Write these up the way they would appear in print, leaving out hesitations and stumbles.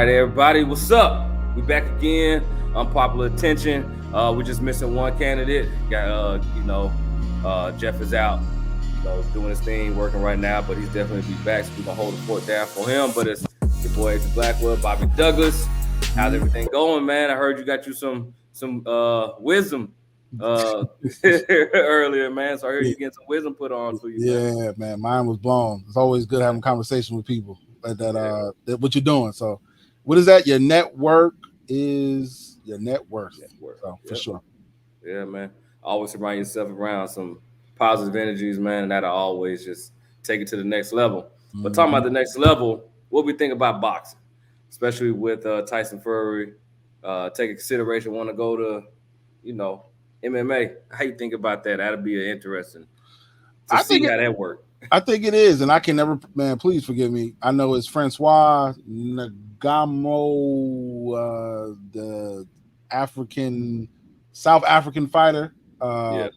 right, everybody, what's up? We back again. Unpopular attention. We're just missing one candidate. Got Jeff is out, doing his thing, working right now, but he's definitely be back. So we're gonna hold the fort down for him. But it's your boy H. Blackwell, Bobby Douglas. How's everything going, man? I heard you got you some wisdom earlier, man. So I heard you getting some wisdom put on for you. Yeah, man. Mine was blown. It's always good having conversation with people like that. What you're doing. So, what is that? Your network is your net worth. So, for sure. Yeah, man. Always surround yourself around some positive energies, man, and that'll always just take it to the next level. But talking about the next level, what we think about boxing, especially with Tyson Fury taking consideration, want to go to, MMA. How you think about that? That'll be interesting to see how that works. I think it is, and I can never, man, please forgive me. I know it's Francois Ngannou, the South African fighter. I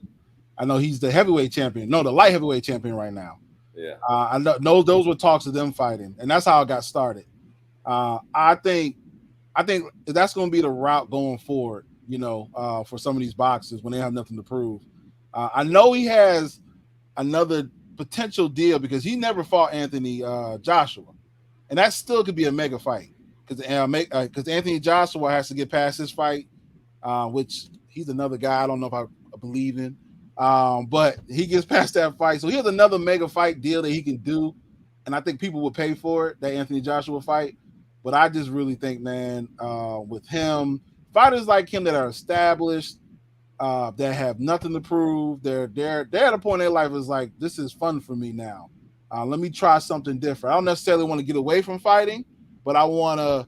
know he's the heavyweight champion. No, the light heavyweight champion right now. Yeah. I know those were talks of them fighting, and that's how it got started. I think that's going to be the route going forward, for some of these boxers when they have nothing to prove. I know he has another potential deal because he never fought Anthony Joshua, and that still could be a mega fight because Anthony Joshua has to get past this fight, which he's another guy I don't know if I believe in, but he gets past that fight, so he has another mega fight deal that he can do, and I think people would pay for it, that Anthony Joshua fight. But I just really think, man, with him, fighters like him that are established, that have nothing to prove, they're at a point in their life is like, this is fun for me now. Let me try something different. I don't necessarily want to get away from fighting, but I want to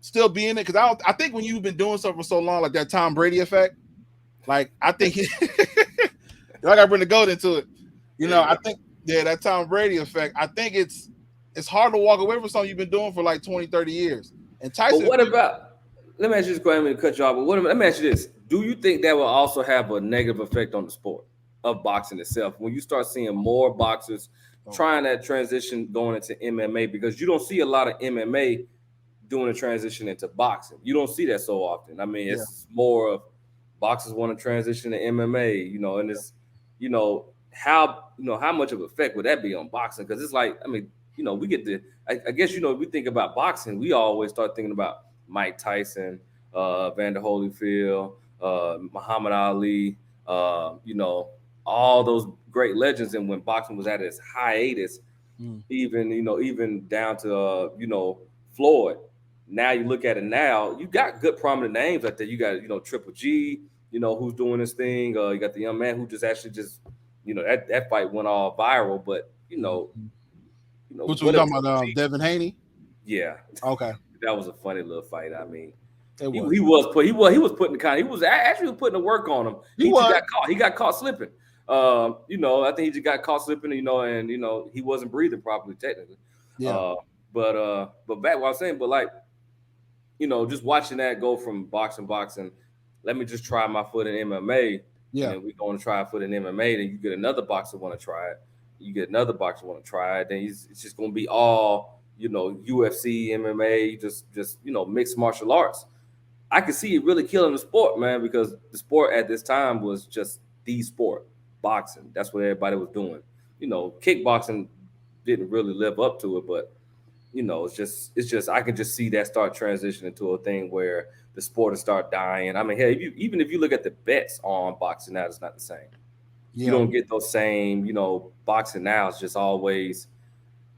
still be in it because I think when you've been doing something for so long, like that Tom Brady effect, like I think I got to bring the goat into it. I think that Tom Brady effect. I think it's hard to walk away from something you've been doing for like 20, 30 years. And Tyson. But what about? Let me ask you this question. I'm going to cut you off. But let me ask you this: do you think that will also have a negative effect on the sport of boxing itself when you start seeing more boxers trying that transition going into MMA? Because you don't see a lot of MMA doing a transition into boxing. You don't see that so often. I mean, it's more of boxers want to transition to MMA. And it's how much of an effect would that be on boxing? Because it's like, I mean, we get the. I guess we think about boxing. We always start thinking about Mike Tyson, Vander Holyfield, Muhammad Ali, all those great legends. And when boxing was at its hiatus, even down to Floyd. Now you look at it now, you got good prominent names out there. You got Triple G, who's doing this thing. You got the young man who that fight went all viral, but Which we talking about, Devin Haney? Yeah. Okay. That was a funny little fight. I mean, he was putting the work on him. He got caught slipping. I think he just got caught slipping. And he wasn't breathing properly technically. Yeah. But back what I was saying, but like, just watching that go from boxing. Let me just try my foot in MMA. Yeah. And we're going to try a foot in MMA. Then you get another boxer want to try it. You get another boxer want to try it. Then it's just going to be all, UFC, MMA, just mixed martial arts. I could see it really killing the sport, man, because the sport at this time was just the sport, boxing. That's what everybody was doing. Kickboxing didn't really live up to it, but it's just I can just see that start transitioning to a thing where the sport will start dying. I mean, hey, even if you look at the bets on boxing now, it's not the same. Yeah. You don't get those same, boxing now. It's just always,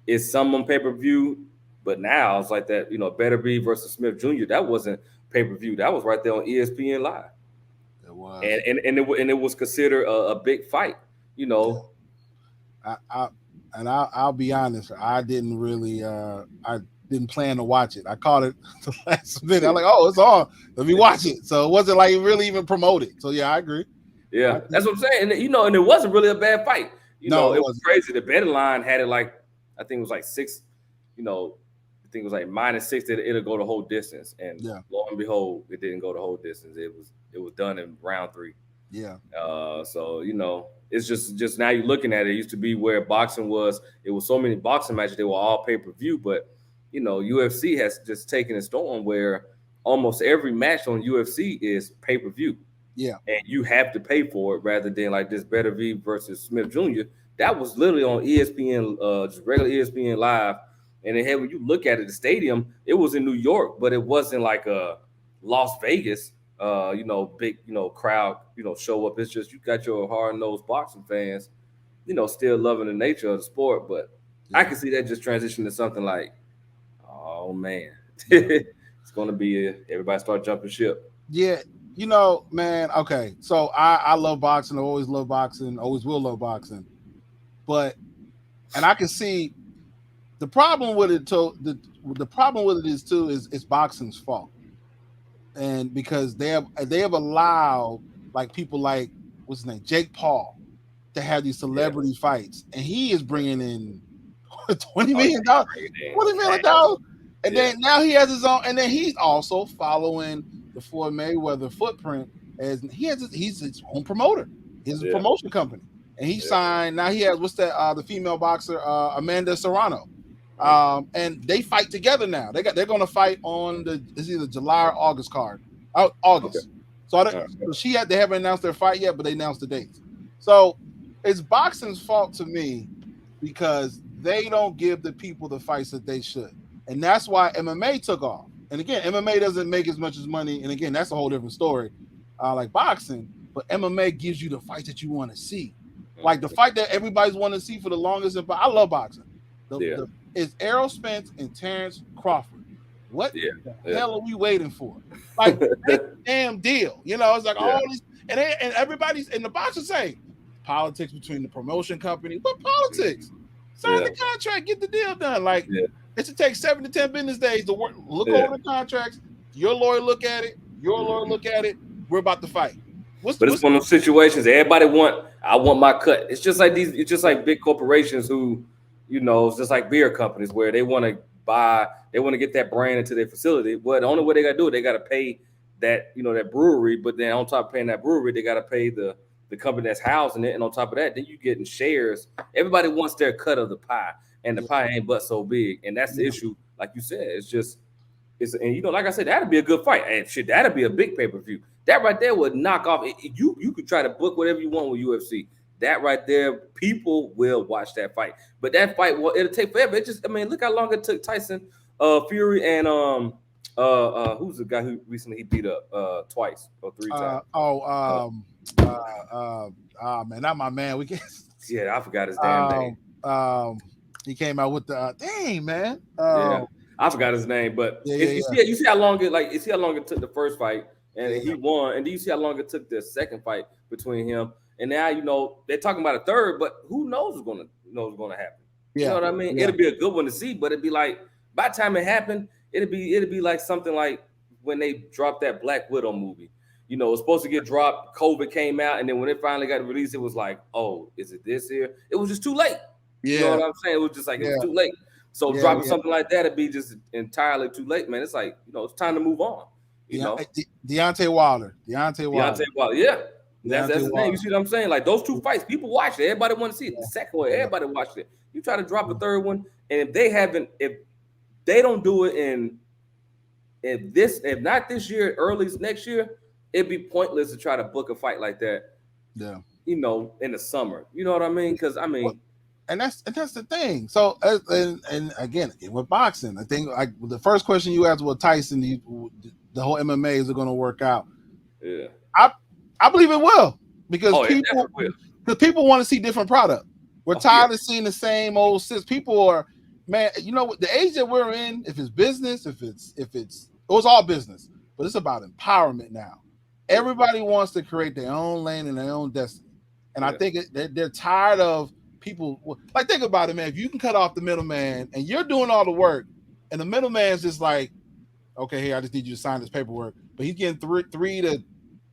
it's some on pay-per-view, but now it's like that, Betterby versus Smith Jr. That wasn't pay-per-view. That was right there on ESPN Live. It was. And it was considered a big fight, I'll be honest, I didn't really I didn't plan to watch it. I caught it the last minute. I'm like, oh, it's on. Let me watch it. So it wasn't like it really even promoted. So yeah, I agree. Yeah, that's what I'm saying. And and it wasn't really a bad fight. It was crazy. The betting line had it like, I think it was like 6, I think it was like -6 that it'll go the whole distance. And lo and behold, it didn't go the whole distance. It was done in round 3. Yeah. So it's just now you're looking at it. It used to be where boxing was. It was so many boxing matches. They were all pay-per-view, but UFC has just taken a storm where almost every match on UFC is pay-per-view, Yeah. and you have to pay for it rather than like this Better V versus Smith Jr. That was literally on ESPN, just regular ESPN Live, and it had when you look at it, the stadium, it was in New York, but it wasn't like a Las Vegas, big, crowd, show up. It's just you got your hard nosed boxing fans, still loving the nature of the sport, but I Yeah. can see that just transition to something like, oh man, Yeah. it's gonna be everybody start jumping ship. Yeah. Man, okay. So I love boxing. I always love boxing, always will love boxing. And I can see the problem with it. The problem with it is too is it's boxing's fault, and because they have allowed like people like what's his name, Jake Paul, to have these Yeah. celebrity fights, and he is bringing in $20 Oh, million, yeah, $20 million, and then now he has his own, and then he's also following the Floyd Mayweather footprint as he's his own promoter, his Yeah. promotion company, and he signed. Now he has the female boxer Amanda Serrano, and they fight together now. They're going to fight on it's either July or August card, August. Okay. So they haven't announced their fight yet, but they announced the dates. So it's boxing's fault to me because they don't give the people the fights that they should. And that's why MMA took off. And again, MMA doesn't make as much as money. And again, that's a whole different story, like boxing. But MMA gives you the fight that you want to see. Like the fight that everybody's wanting to see for the longest. I love boxing. It's Errol Spence and Terrence Crawford. What the hell are we waiting for? Like, make a damn deal. It's like all these, and everybody's in the boxing saying politics between the promotion company. What politics? Sign the contract, get the deal done. Like, it should take 7 to 10 business days to look over the contracts. Your lawyer look at it. Your lawyer look at it. We're about to fight. But it's one of those situations. I want my cut. It's just like these. It's just like big corporations who, it's just like beer companies where they want to get that brand into their facility. But the only way they got to do it, they got to pay that, that brewery. But then on top of paying that brewery, they got to pay the company that's housing it. And on top of that, then you getting shares. Everybody wants their cut of the pie, and the pie ain't but so big. And that's the issue. Like you said, and like I said, that'd be a good fight. And shit, that'd be a big pay-per-view. That right there would knock off. You could try to book whatever you want with UFC. That right there, people will watch that fight. But that fight, it'll take forever. Look how long it took Tyson, Fury, and who's the guy who recently he beat up twice or 3 times? Man, not my man. We can't. Yeah, I forgot his damn name. He came out with the dang man. I forgot his name, but you see how long it took the first fight, and he won, and do you see how long it took the second fight between him? And now they're talking about a third, but who knows what's gonna happen? You know what I mean? It'll be a good one to see, but it'd be like by the time it happened, it'd be like something like when they dropped that Black Widow movie. It was supposed to get dropped. COVID came out, and then when it finally got released, it was like, oh, is it this here? It was just too late. You know what I'm saying? It was just like it was too late. So dropping something like that, it'd be just entirely too late, man. It's like it's time to move on. Deontay Wilder. Yeah. That's the thing. You see what I'm saying? Like those two fights, people watch it. Everybody want to see it. The second one, everybody watched it. You try to drop a third one, and if they don't do it if not this year, early next year, it'd be pointless to try to book a fight like that. Yeah. In the summer. You know what I mean? Because and that's the thing. So and again with boxing, I think like the first question you asked was Tyson, the whole MMA is going to work out. Yeah. I believe it will because people want to see different product. We're tired of seeing the same old sis. People are, man, the age that we're in, if it's business, if it's all business, but it's about empowerment now. Everybody wants to create their own lane and their own destiny. And I think they're tired of people. Like, think about it, man. If you can cut off the middleman and you're doing all the work and the middleman's just like, okay, here, I just need you to sign this paperwork, but he's getting 3 to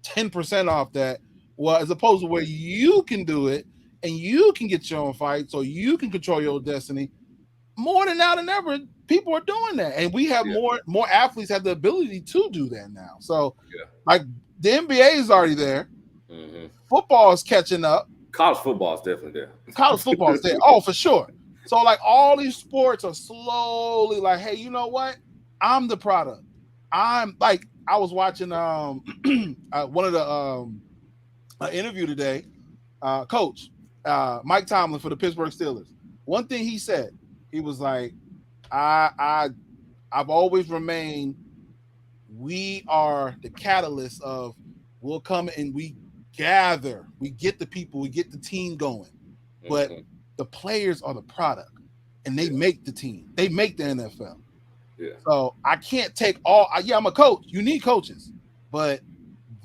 10% off that. Well, as opposed to where you can do it and you can get your own fight so you can control your destiny. More than now than ever, people are doing that. And we have more athletes have the ability to do that now. So like the NBA is already there. Mm-hmm. Football is catching up. College football is definitely there. College football is there. Oh, for sure. So like all these sports are slowly like, hey, you know what? I'm the product. I'm like I was watching one of the interview today, coach Mike Tomlin for the Pittsburgh Steelers. One thing he said, he was like, I've always remained. We are the catalyst of. We'll come and we gather. We get the people. We get the team going. But the players are the product, and they make the team. They make the NFL. Yeah. So I can't take all. Yeah, I'm a coach. You need coaches, but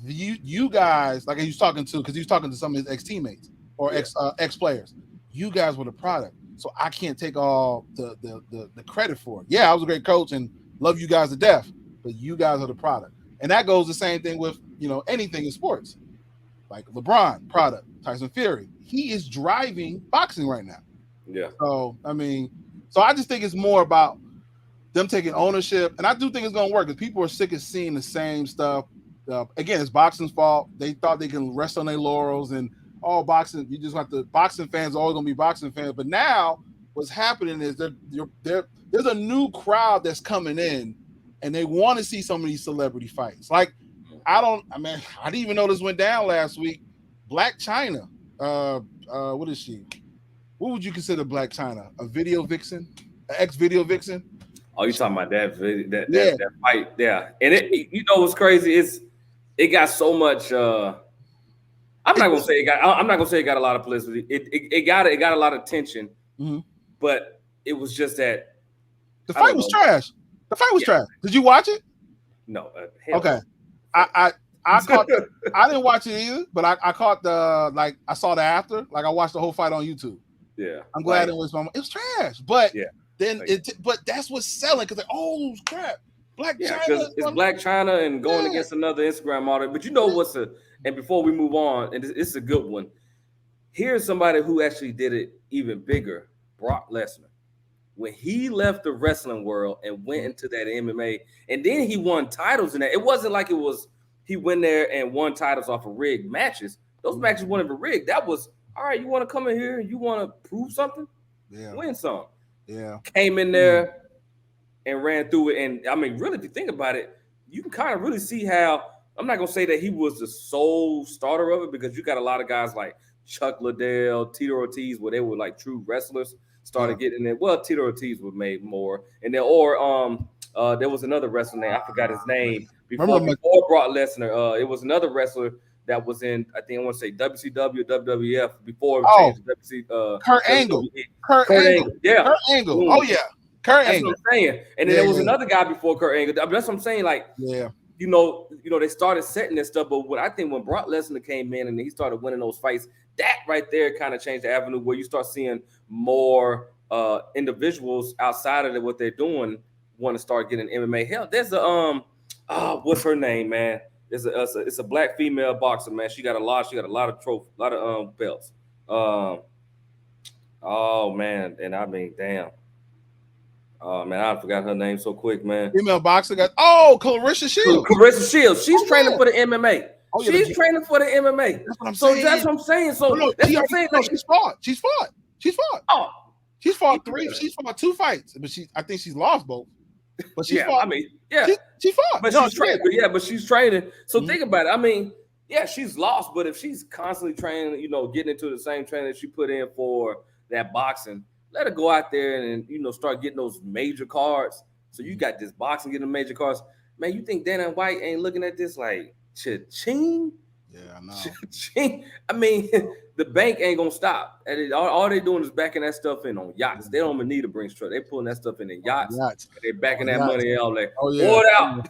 you guys, like he was talking to, because he was talking to some of his ex teammates or ex players. You guys were the product, so I can't take all the credit for it. Yeah, I was a great coach and love you guys to death, but you guys are the product, and that goes the same thing with anything in sports. Like LeBron, product. Tyson Fury, he is driving boxing right now. Yeah. So I just think it's more about them taking ownership, and I do think it's going to work because people are sick of seeing the same stuff. Again, it's boxing's fault. They thought they can rest on their laurels and boxing. You just have to. Boxing fans are always going to be boxing fans. But now, what's happening is there's a new crowd that's coming in, and they want to see some of these celebrity fights. Like I didn't even know this went down last week. Black China. What is she? What would you consider Black China? A video vixen? An ex-video vixen? Oh, you talking about that fight? Yeah. And what's crazy is it got so much. I'm not gonna say it got a lot of publicity. It got a lot of attention, but it was just that the fight was trash. The fight was trash. Did you watch it? No. Okay. I caught. I didn't watch it either, but I caught I saw the after. Like I watched the whole fight on YouTube. Yeah. I'm glad it was trash, but but that's what's selling because oh crap, Black China. Because it's Black China and going against another Instagram model. But and before we move on, and it's a good one. Here's somebody who actually did it even bigger, Brock Lesnar. When he left the wrestling world and went into that MMA, and then he won titles in that. It wasn't like he went there and won titles off of rigged matches. Those matches weren't even rigged. That was, all right, you want to come in here and you want to prove something? Yeah. Win some. Yeah. Came in there and ran through it. And, I mean, really, if you think about it, you can kind of really see how – I'm not going to say that he was the sole starter of it because you got a lot of guys like Chuck Liddell, Tito Ortiz, where they were like true wrestlers, started getting in. Well, Tito Ortiz was made more. And then there was another wrestler name. I forgot his name. Before Brock Lesnar, it was another wrestler that was in, I think I want to say WCW, WWF before it changed to WC. Kurt Angle. Kurt Angle. Yeah. Kurt Angle. Oh, yeah. Kurt Angle. That's what I'm saying. And then there was another guy before Kurt Angle. That's what I'm saying. Like, they started setting this stuff. But I think when Brock Lesnar came in and he started winning those fights, that right there kind of changed the avenue where you start seeing more individuals outside of what they're doing want to start getting MMA. Hell, there's what's her name, man? It's a black female boxer, man. She got a lot of trophies, a lot of belts. Oh man, and I mean, damn. Oh man, I forgot her name so quick, man. Female boxer got Clarissa Shields. Clarissa Shields. She's training for the MMA. She's training for the MMA. That's what I'm saying. That's what I'm saying. So that's what I'm saying. Like, she's fought. Oh, she's fought 3. She's fought 2 fights, but I think she's lost both. But she fought. I mean, yeah, she fought. But she's training. But she's training. So think about it. I mean, yeah, she's lost. But if she's constantly training, getting into the same training that she put in for that boxing, let her go out there and start getting those major cards. So you got this boxing getting major cards. Man, you think Dana White ain't looking at this like cha-ching? Yeah, I know. Cha-ching. I mean, the bank ain't gonna stop. And all they doing is backing that stuff in on yachts. They don't even need a Brinks truck. They pulling that stuff in yachts. They backing that money out like, pour it out.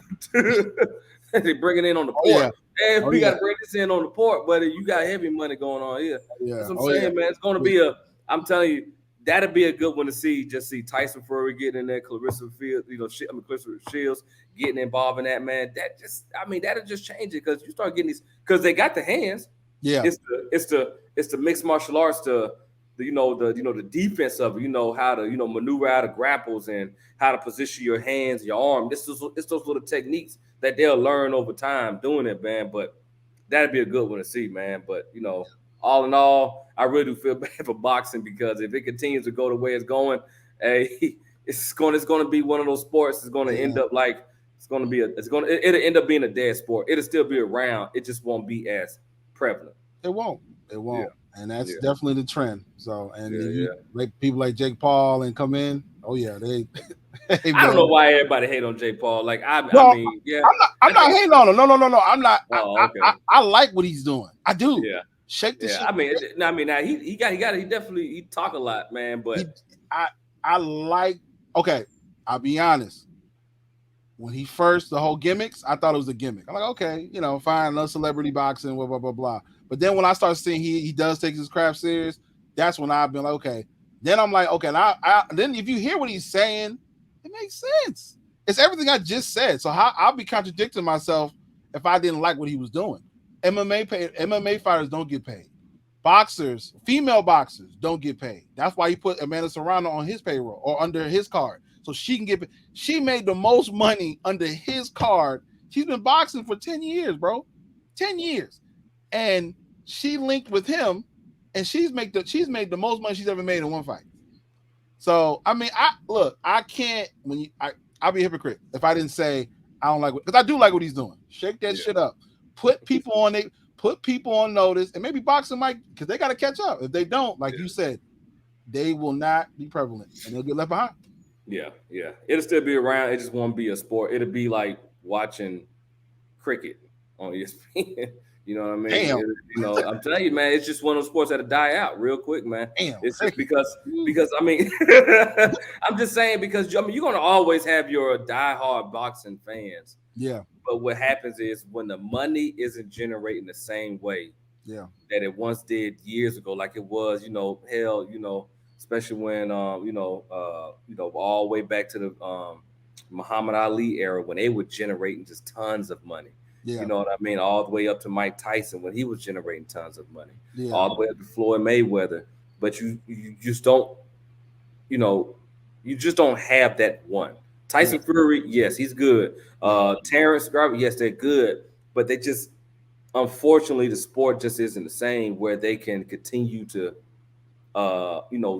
They bring it in on the port. Hey, we got to bring this in on the port, buddy. You got heavy money going on here. That's what I'm saying, man. It's going to be I'm telling you, that'll be a good one to see. Just see Tyson Fury getting in there, Clarissa Shields getting involved in that, man. That'll just change it because you start getting these because they got the hands. Yeah, it's the mixed martial arts, the defense of it. How to maneuver out of grapples and how to position your hands, your arm. It's those little techniques that they'll learn over time doing it, man. But that'd be a good one to see, man. But all in all, I really do feel bad for boxing because if it continues to go the way it's going, hey, it's going to be one of those sports. It's going to end up like it'll end up being a dead sport. It'll still be around. It just won't be as prevalent. It won't. It Yeah, won't. And that's yeah, definitely the trend. So, and yeah, then you yeah. like people like Jake Paul and come in. Oh yeah, they. Hey I don't man. know why everybody hate on Jake Paul. Like I No, mean, yeah, I'm not. I'm I not think. hating on him. No. I'm not. Oh, okay. I like what he's doing. I do. Yeah, Shake the yeah. shit. I mean, now he definitely he talk a lot, man. He, But I like. Okay, I'll be honest. When he first the whole gimmicks, I thought it was a gimmick. I'm like, okay, fine, love celebrity boxing, blah blah blah blah. But then when I start seeing he does take his craft serious, that's when I've been like, okay. Then I'm like, okay, and then if you hear what he's saying, it makes sense. It's everything I just said. So I'll be contradicting myself if I didn't like what he was doing. MMA fighters don't get paid. Boxers, female boxers don't get paid. That's why he put Amanda Serrano on his payroll or under his card. So she can get paid. She made the most money under his card. She's been boxing for 10 years, bro. 10 years. And she linked with him and she's made the most money she's ever made in one fight. So I mean, I can't I'll be a hypocrite if I didn't say I don't like because I do like what he's doing. Shake that shit up. Put people on notice, and maybe boxing might because they got to catch up. If they don't, like you said, they will not be prevalent and they'll get left behind. yeah, yeah, it'll still be around. It just won't be a sport. It'll be like watching cricket on ESPN. You know what I mean? Damn. I'm telling you, man, it's just one of those sports that'll die out real quick, man. Damn, it's just cricket. because I mean, I'm just saying because I mean you're gonna always have your diehard boxing fans. Yeah. But what happens is when the money isn't generating the same way Yeah. that it once did years ago, like it was, especially when all the way back to the Muhammad Ali era when they were generating just tons of money. Yeah. You know what I mean? All the way up to Mike Tyson when he was generating tons of money. Yeah. All the way up to Floyd Mayweather. But you just don't, you just don't have that one. Tyson Fury, yes, he's good. Terrence Garvey, yes, they're good. But they just, unfortunately, the sport just isn't the same where they can continue to,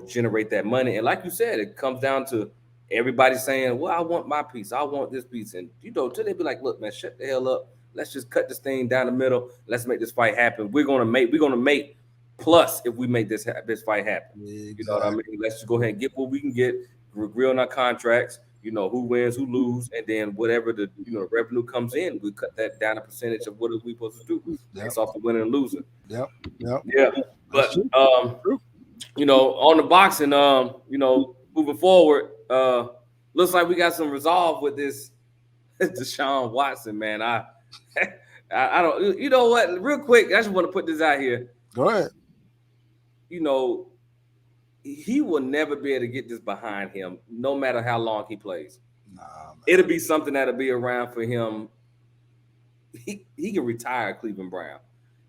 generate that money. And like you said, it comes down to everybody saying, well, I want my piece. I want this piece. And, till they be like, look, man, shut the hell up. Let's just cut this thing down the middle. Let's make this fight happen. We're gonna make plus if we make this fight happen. Exactly. You know what I mean? Let's just go ahead and get what we can get. We're agree on our contracts. Who wins, who lose, and then whatever the revenue comes in, we cut that down a percentage of what are we supposed to do. It's off the winner and loser. Yep. Yeah. But on the boxing, moving forward, looks like we got some resolve with this Deshaun Watson, man. I don't. You know what? Real quick, I just want to put this out here. Go ahead. He will never be able to get this behind him, no matter how long he plays. Nah, it'll be something that'll be around for him. He can retire Cleveland Brown.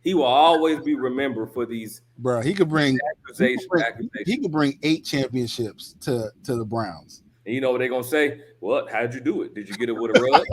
He will always be remembered for these. Bro, he could bring accusations. He could bring 8 championships to the Browns. And you know what they're gonna say? What? How'd you do it? Did you get it with a rug?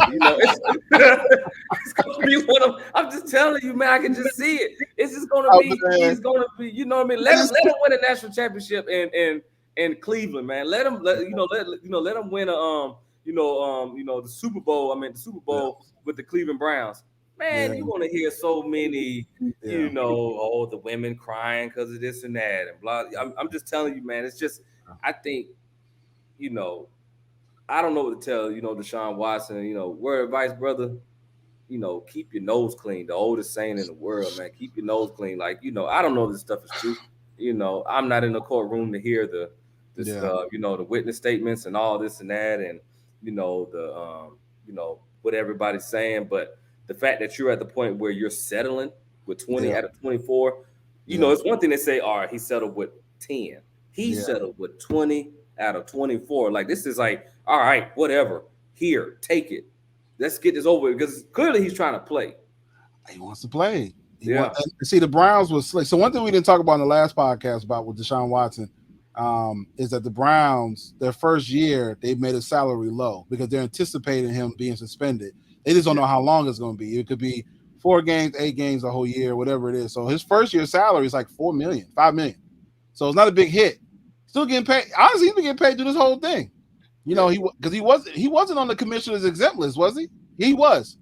It's gonna be one of. I'm just telling you, man. I can just see it. It's just gonna be. He's gonna be. You know what I mean? Let him win a national championship in Cleveland, man. Let him win a the Super Bowl. I mean the Super Bowl with the Cleveland Browns. Man, you want to hear so many, the women crying because of this and that and blah. I'm just telling you, man. It's just I think. I don't know what to tell, Deshaun Watson, word advice, brother, keep your nose clean. The oldest saying in the world, man, keep your nose clean. Like, I don't know if this stuff is true. I'm not in the courtroom to hear the witness statements and all this and that. And, what everybody's saying. But the fact that you're at the point where you're settling with 20 out of 24, it's one thing to say, all right, he settled with 10. He settled with 20 out of 24. Like, this is like, all right, whatever. Here, take it. Let's get this over because clearly he's trying to play. He wants to play. See, the Browns was slick. So one thing we didn't talk about in the last podcast about with Deshaun Watson is that the Browns, their first year, they made his salary low because they're anticipating him being suspended. They just don't know how long it's going to be. It could be 4 games, 8 games a whole year, whatever it is. So his first year salary is like 4 million, 5 million. So it's not a big hit. Still getting paid. Honestly, he's been getting paid through this whole thing. You know, because he wasn't on the commissioner's exempt list, was he? He was.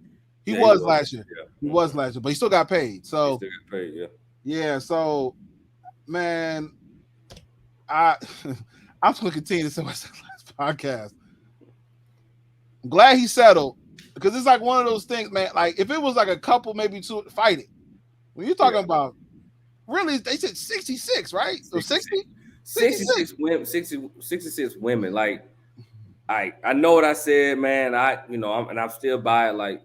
He was last year. Yeah. He was last year, but he still got paid. So he still got paid, yeah. Yeah, so man, I'm just gonna continue to say what's the last podcast. I'm glad he settled because it's like one of those things, man. Like if it was like a couple, maybe two, fight it. When you're talking about really, they said 66, right? So 60? 66 women, 66 women. Like I know what I said, man. I'm still by it. Like,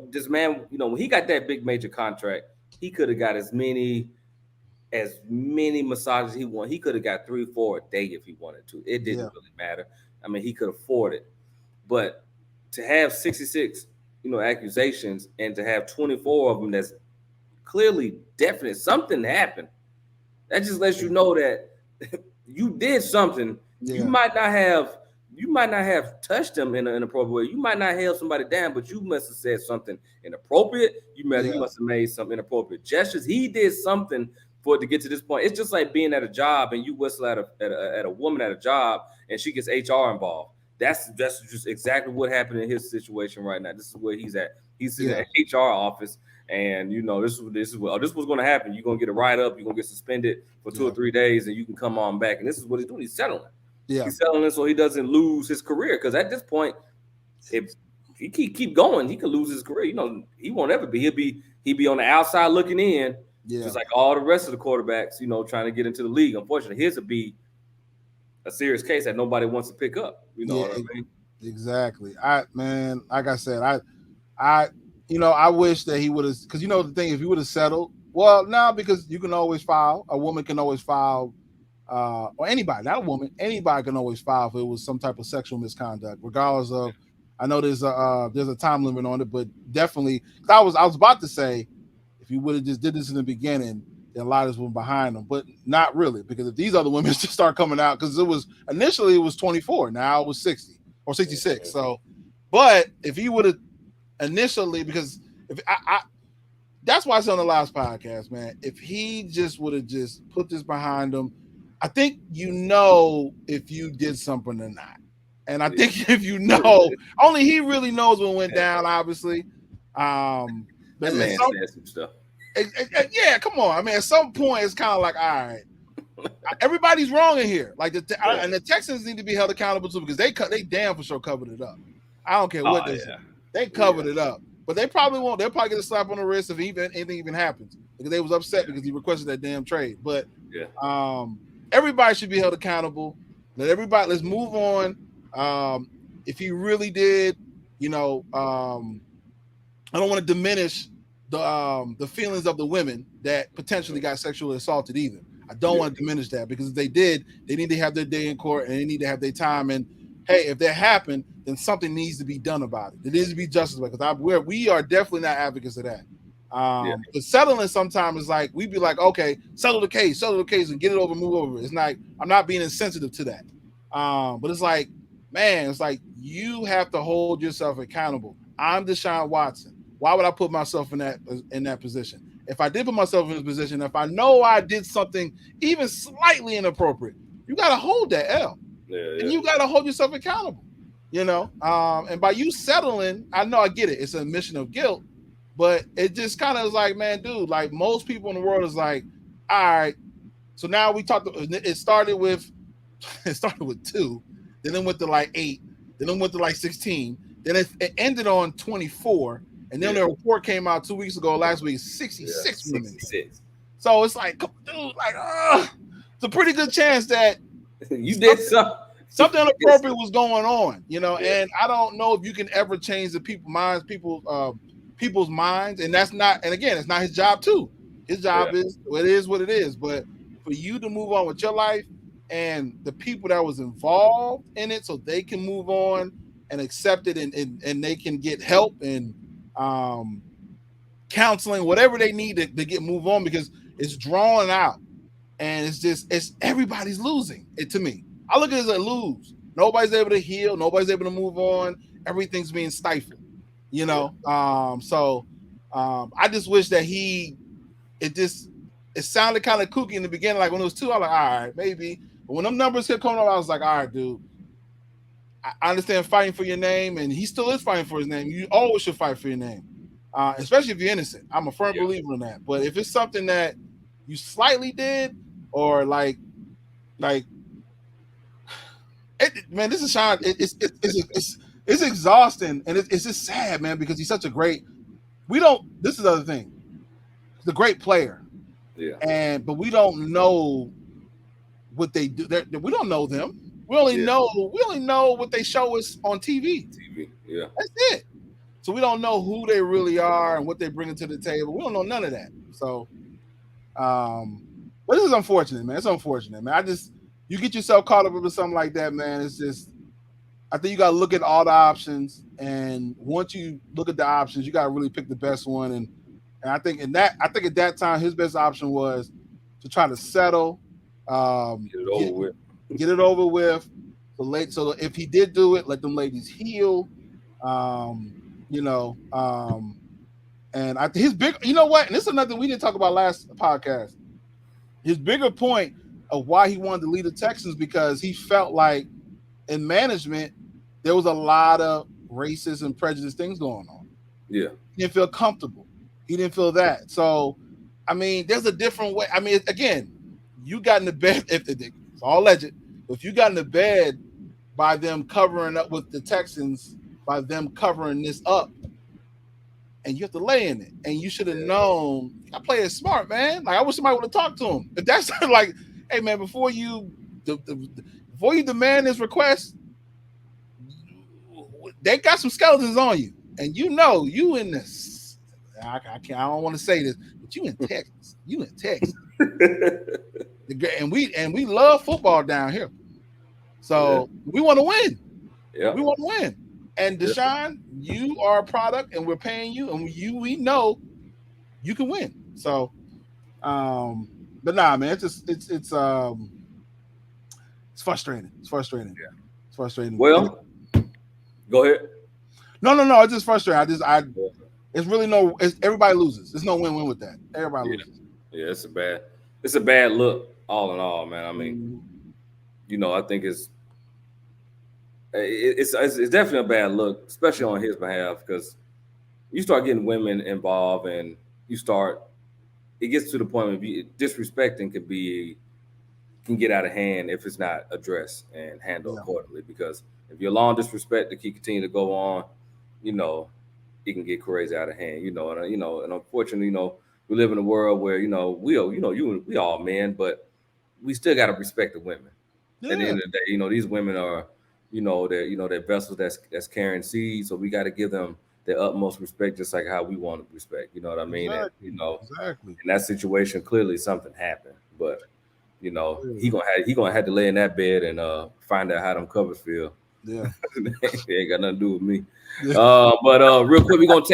this man, when he got that big major contract, he could have got as many massages he wanted. He could have got 3-4 a day if he wanted to. It didn't really matter. I mean, he could afford it. But to have 66, accusations and to have 24 of them that's clearly definite, something happened. That just lets you know that you did something. Yeah. You might not have touched them in an inappropriate way. You might not have held somebody down, but you must have said something inappropriate. You must have made some inappropriate gestures. He did something for it to get to this point. It's just like being at a job and you whistle at a woman at a job and she gets HR involved. That's just exactly what happened in his situation right now. This is where he's at. He's in the HR office. And this was going to happen. You're going to get a write-up. You're going to get suspended for 2 or 3 days, and you can come on back. And this is what he's doing. He's settling. Yeah. He's settling so he doesn't lose his career. Because at this point, if he keep going, he could lose his career. He won't ever be. He'll be on the outside looking in, just like all the rest of the quarterbacks, trying to get into the league. Unfortunately, his would be a serious case that nobody wants to pick up. You know what I mean? Exactly. Like I said, I wish that he would have, because the thing, if he would have settled, because you can always file. A woman can always file, or anybody, not a woman, anybody can always file if it was some type of sexual misconduct, regardless of. I know there's a time limit on it, but definitely, I was about to say, if you would have just did this in the beginning, then a lot of us were behind them, but not really, because if these other women just start coming out, because initially it was 24, now it was 60 or 66. So, but if he would have initially, because if I that's why I said on the last podcast, man, if he just would have just put this behind him, I think if you did something or not. And I think if only he really knows what went down, obviously. That man said some stuff. Yeah, come on. I mean, at some point, it's kind of like, all right, everybody's wrong in here. Like and the Texans need to be held accountable too, because they damn for sure covered it up. I don't care what they say. They covered it up, but they probably won't. They'll probably get a slap on the wrist if anything even happens, because they was upset because he requested that damn trade. But everybody should be held accountable. Let's move on. If he really did, I don't want to diminish the feelings of the women that potentially got sexually assaulted either. I don't want to diminish that, because if they did, they need to have their day in court and they need to have their time. And hey, if that happened, then something needs to be done about it. It needs to be justice, because we are definitely not advocates of that. But settling sometimes is like, we'd be like, okay, settle the case and get it over, move over. It's like, I'm not being insensitive to that. But it's like, man, it's like you have to hold yourself accountable. I'm Deshaun Watson. Why would I put myself in that position? If I did put myself in this position, if I know I did something even slightly inappropriate, you got to hold that L. And you got to hold yourself accountable, and by you settling, I know I get it. It's an admission of guilt, but it just kind of is like, man, dude, like most people in the world is like, all right, so now we talked, it started with 2, then it went to like 8, then it went to like 16, then it ended on 24, and then the report came out 2 weeks ago, last week, 66 women. 66. So it's like, dude, like, it's a pretty good chance that you did something inappropriate was going on, and I don't know if you can ever change the people's minds, and that's not, and again, it's not his job too. His job is what it is, but for you to move on with your life and the people that was involved in it, so they can move on and accept it, and they can get help and counseling, whatever they need to move on, because it's drawn out. And it's everybody's losing it to me. I look at it as a lose. Nobody's able to heal. Nobody's able to move on. Everything's being stifled. you know. I just wish that it just it sounded kind of kooky in the beginning, like when it was two, I was like, all right, maybe. But when them numbers kept coming up, I was like, all right, dude, I understand fighting for your name, and he still is fighting for his name. You always should fight for your name, especially if you're innocent. I'm a firm Yeah. believer in that. But if it's something that you slightly did, or like man, this is Sean. It's exhausting, and it's just sad, man, because he's such a great. We don't. This is the other thing. He's a great player, Yeah. but we don't know what they do. We don't know them. Yeah. We only know what they show us on TV. TV. Yeah. That's it. So we don't know who they really are and what they bring to the table. We don't know none of that. So, but this is unfortunate, man. It's unfortunate, man. You get yourself caught up with something like that, man. It's just, I think you got to look at all the options, and once you look at the options, you got to really pick the best one. And I think at that time, his best option was to try to settle, Get it over with. get it over with. So if he did do it, let them ladies heal. You know, and his big, you know what? And this is another thing we didn't talk about last podcast. His bigger point of why he wanted to lead the Texans, because he felt like in management there was a lot of racist and prejudice things going on. Yeah. He didn't feel comfortable. He didn't feel that. So, I mean, there's a different way. I mean, again, you got in the bed, it's all alleged, but if you got in the bed by them covering up with the Texans, by them covering this up, and you have to lay in it, and you should have known. I play it smart, man. Like, I wish somebody would have talked to him. If that's like, hey, man, before you demand this request, they got some skeletons on you, and you in this. I don't want to say this, but you in Texas. You in Texas. and we love football down here. So we want to win. Yeah. We want to win. And Deshaun, you are a product, and we're paying you, and we know you can win. So, but nah, man, it's frustrating. It's frustrating. Yeah. It's frustrating. Well, go ahead. No. It's just frustrating. It's really everybody loses. There's no win-win with that. Everybody loses. Yeah, it's a bad look, all in all, man. I mean, I think it's definitely a bad look, especially on his behalf, because you start getting women involved, and it gets to the point where disrespecting can get out of hand if it's not addressed and handled accordingly. Because if you allow disrespect to continue to go on, it can get crazy out of hand. And unfortunately, we live in a world where we all men, but we still got to respect the women. Yeah. At the end of the day, these women are, they're vessels that's carrying seeds, so we got to give them the utmost respect, just like how we want to respect. You know what I mean? Exactly. And, exactly. In that situation, clearly something happened, but he gonna have to lay in that bed and find out how them covers feel. Yeah, it ain't got nothing to do with me. But real quick, we're gonna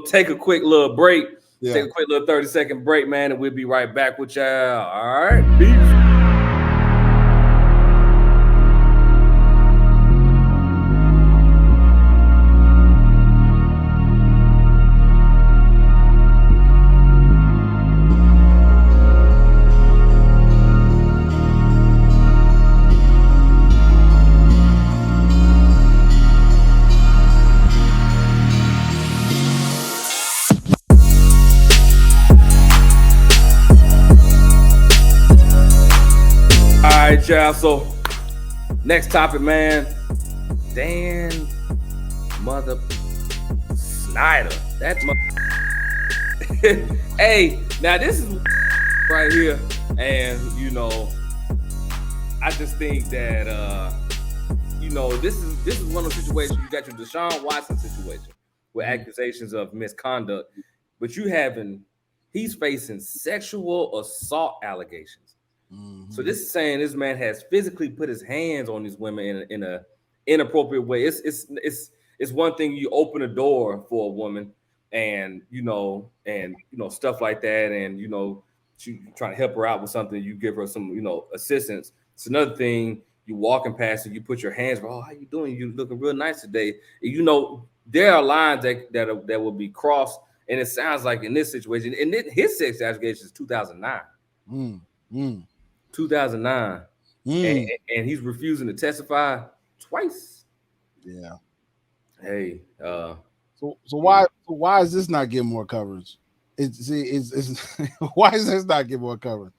take a quick little break. Yeah. Take a quick little 30-second break, man, and we'll be right back with y'all. All right, peace. All right, y'all. So next topic, man. Dan Mother Snyder. That Hey, now this is right here, and I just think that this is one of those situations. You got your Deshaun Watson situation with accusations of misconduct, but he's facing sexual assault allegations. Mm-hmm. So this is saying this man has physically put his hands on these women in a inappropriate way. It's one thing you open a door for a woman and stuff like that, and she trying to help her out with something, you give her some assistance. It's another thing you walking past and you put your hands, oh, how you doing? You looking real nice today. there are lines that will be crossed, and it sounds like in this situation, and his sex allegation is 2009. 2009, and he's refusing to testify twice. Yeah. Hey, So why is this not getting more coverage? It's why is this not getting more coverage?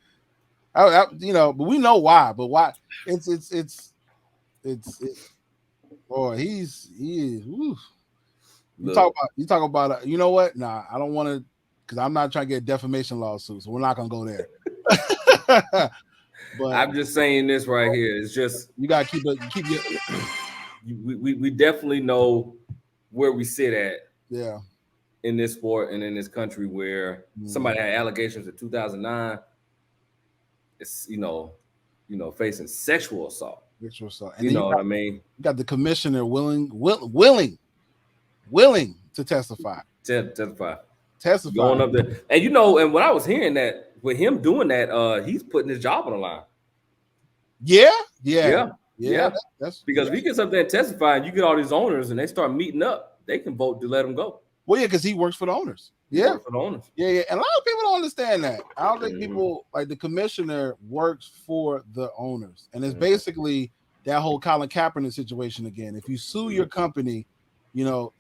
But we know why. But why? It's boy, he is. Woo. You talk about. You know what? Nah, I don't want to, because I'm not trying to get a defamation lawsuit, so we're not gonna go there. But I'm just saying this right here. It's just you gotta keep it. We definitely know where we sit at. Yeah. In this sport and in this country, where somebody had allegations in 2009, it's facing sexual assault. Sexual assault. And you know what I mean? You got the commissioner willing to testify. Testify. Going up there. And and when I was hearing that, with him doing that, he's putting his job on the line. Yeah. That's because if he gets up there and testify, and you get all these owners and they start meeting up, they can vote to let him go. Well, yeah, because he works for the owners. Yeah, for the owners. Yeah. And a lot of people don't understand that. I don't think people, like, the commissioner works for the owners, and it's basically that whole Colin Kaepernick situation again. If you sue your company, you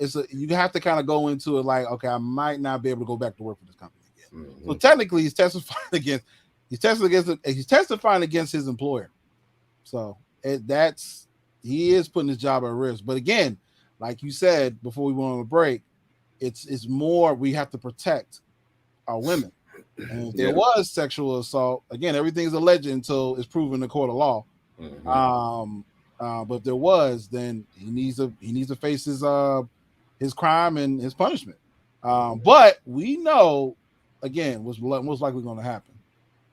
have to kind of go into it like, okay, I might not be able to go back to work for this company again. So technically, he's testifying against his employer. So he is putting his job at risk. But again, like you said before we went on a break, it's more we have to protect our women. And if there was sexual assault, again, everything's alleged until it's proven in the court of law. But if there was, then he needs to face his crime and his punishment. But we know, again, what's most likely going to happen.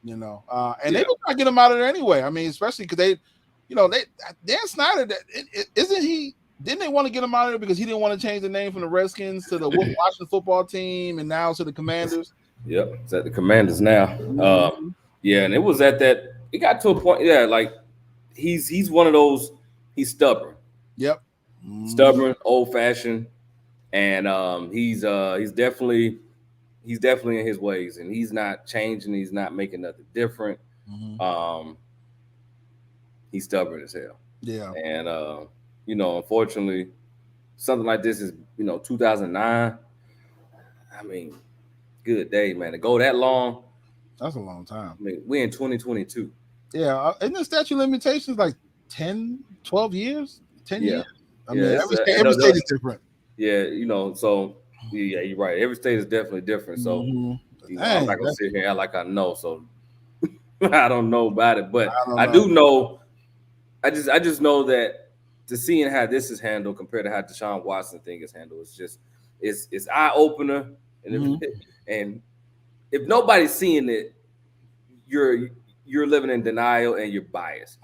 And they will try to get him out of there anyway. I mean, especially because Dan Snyder, isn't he? Didn't they want to get him out of there because he didn't want to change the name from the Redskins to the Washington football team and now to the Commanders? Yep, it's at the Commanders now. And it was at that. It got to a point. Yeah, like he's one of those. He's stubborn. Yep, stubborn, old fashioned, and he's definitely in his ways, and he's not changing. He's not making nothing different. He's stubborn as hell. Yeah, and unfortunately, something like this is 2009. I mean, good day, man. To go that long, that's a long time. I mean, we're in 2022. Yeah, isn't the statute of limitations like 10, 12 years? 10 years? I mean, every state is different. Yeah, so yeah, you're right. Every state is definitely different. So I'm not gonna sit here and act like I know. So I don't know about it, but I do know. I just know that to seeing how this is handled compared to how Deshaun Watson thing is handled, it's eye opener. And if nobody's seeing it, you're living in denial and you're biased.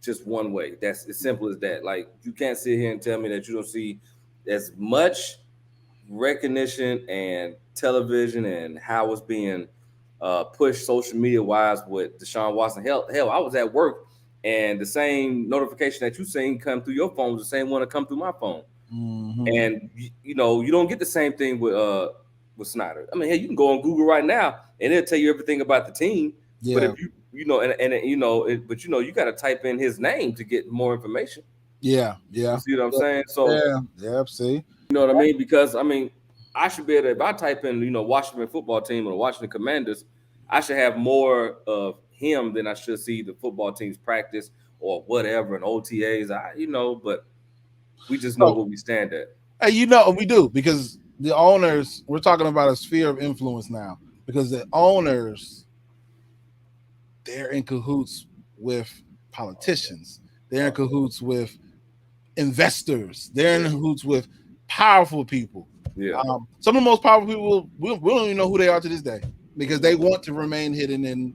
Just one way. That's as simple as that. Like, you can't sit here and tell me that you don't see as much recognition and television and how it's being pushed social media wise with Deshaun Watson. Hell, I was at work and the same notification that you seen come through your phone was the same one that come through my phone. And you don't get the same thing with Snyder. I mean, hey, you can go on Google right now and it'll tell you everything about the team. Yeah. But if you got to type in his name to get more information. Yeah. You see what I'm saying? So see. You know what I mean? Because I mean, I should be able to, if I type in, Washington football team or Washington Commanders, I should have more of him than I should see the football team's practice or whatever and OTAs. But we just know where we stand at. Hey, we do, because the owners, we're talking about a sphere of influence now, because the owners, they're in cahoots with politicians. They're in cahoots with investors. They're in cahoots with powerful people. Yeah. Some of the most powerful people, we don't even know who they are to this day, because they want to remain hidden and,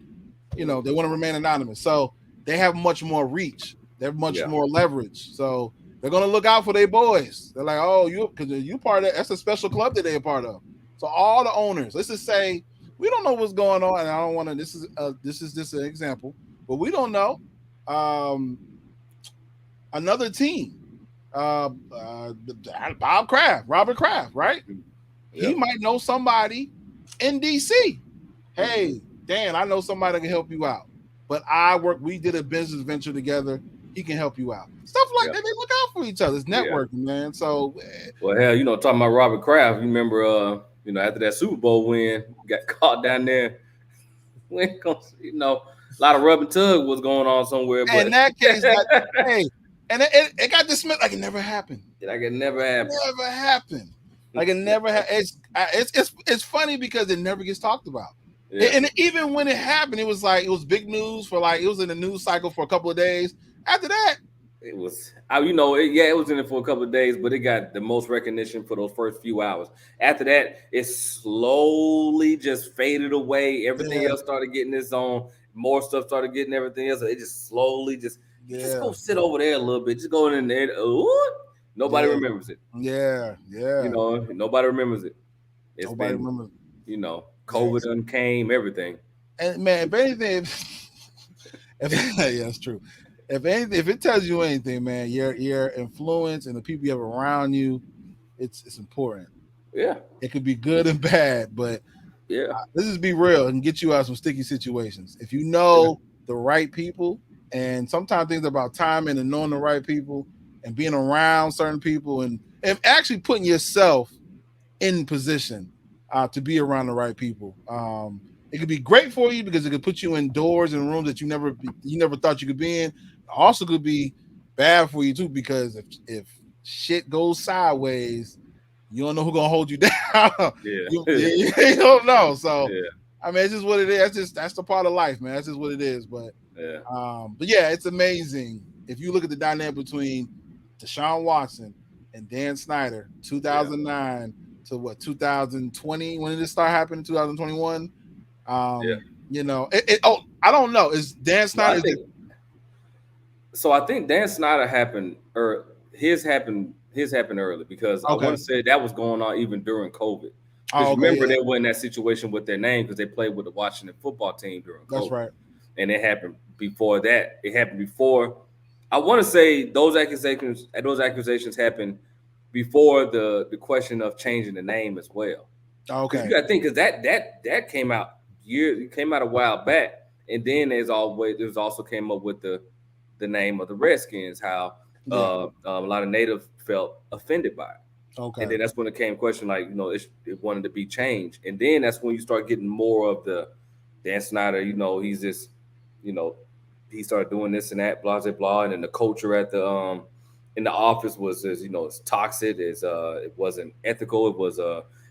they want to remain anonymous. So they have much more reach. They have much more leverage. So they're going to look out for their boys. They're like, oh, because you part of that's a special club that they're a part of. So all the owners, let's just say, we don't know what's going on, and I don't want to. This is just an example, but we don't know. Another team, Bob Kraft, Robert Kraft, right? Yep. He might know somebody in DC. Hey, Dan, I know somebody that can help you out. But we did a business venture together. He can help you out. Stuff like that. They look out for each other. It's networking, man. So, well, hell, talking about Robert Kraft, you remember, after that Super Bowl win, got caught down there. A lot of rub and tug was going on somewhere. But in that case, hey, and it got dismissed like it never happened. Like it never happened. Never happened. Like it never happened. It's funny because it never gets talked about. Yeah. And even when it happened, it was big news for it was in the news cycle for a couple of days. After that, it was, it was in it for a couple of days, but it got the most recognition for those first few hours. After that, it slowly just faded away. Everything else started getting its own. More stuff started getting everything else. It just slowly just go sit over there a little bit. Just go in there. Nobody remembers it. Yeah. Nobody remembers it. Nobody remembers. COVID done came, everything. And man, if anything, it's true. If it tells you anything, man, your influence and the people you have around you, it's important. Yeah, it could be good and bad, but let's just be real and get you out of some sticky situations. If you know the right people, and sometimes things are about timing and knowing the right people and being around certain people and actually putting yourself in position to be around the right people. It could be great for you because it could put you indoors in rooms that you never thought you could be in. Also could be bad for you too, because if shit goes sideways, you don't know who's gonna hold you down. You don't know. So I mean, it's just what it is. That's the part of life, man. That's just what it is. But it's amazing if you look at the dynamic between Deshaun Watson and Dan Snyder, 2009 to 2020. When did this start happening? 2021. I don't know. Is Dan Snyder? So I think Dan Snyder happened, or his happened early, because I want to say that was going on even during COVID. Because remember, they were in that situation with their name because they played with the Washington football team during COVID. That's right. And it happened before that. It happened before. I want to say those accusations happened before the question of changing the name as well. Okay. You got to think, because that came out a while back, and then there's also came up with the name of the Redskins, how a lot of natives felt offended by it. Okay. And then that's when it came question, like, it wanted to be changed. And then that's when you start getting more of the Dan Snyder, he's just, he started doing this and that, blah, blah, blah. And then the culture at the in the office was, it's toxic, it wasn't ethical, it was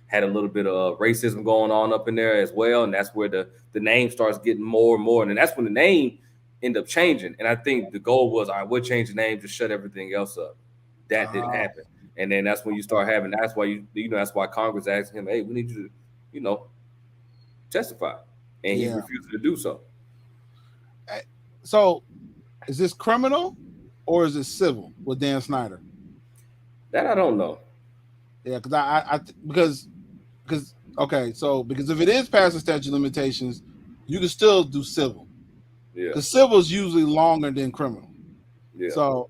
had a little bit of racism going on up in there as well. And that's where the name starts getting more and more. And then that's when the name end up changing. And I think the goal was, all right, we'll change the name to shut everything else up. That didn't happen. And then that's when you start having, that's why that's why Congress asked him, hey, we need you to, testify. And he refused to do so. So is this criminal or is it civil with Dan Snyder? That I don't know. Yeah, because if it is past the statute of limitations, you can still do civil. Yeah. The civil is usually longer than criminal. Yeah. So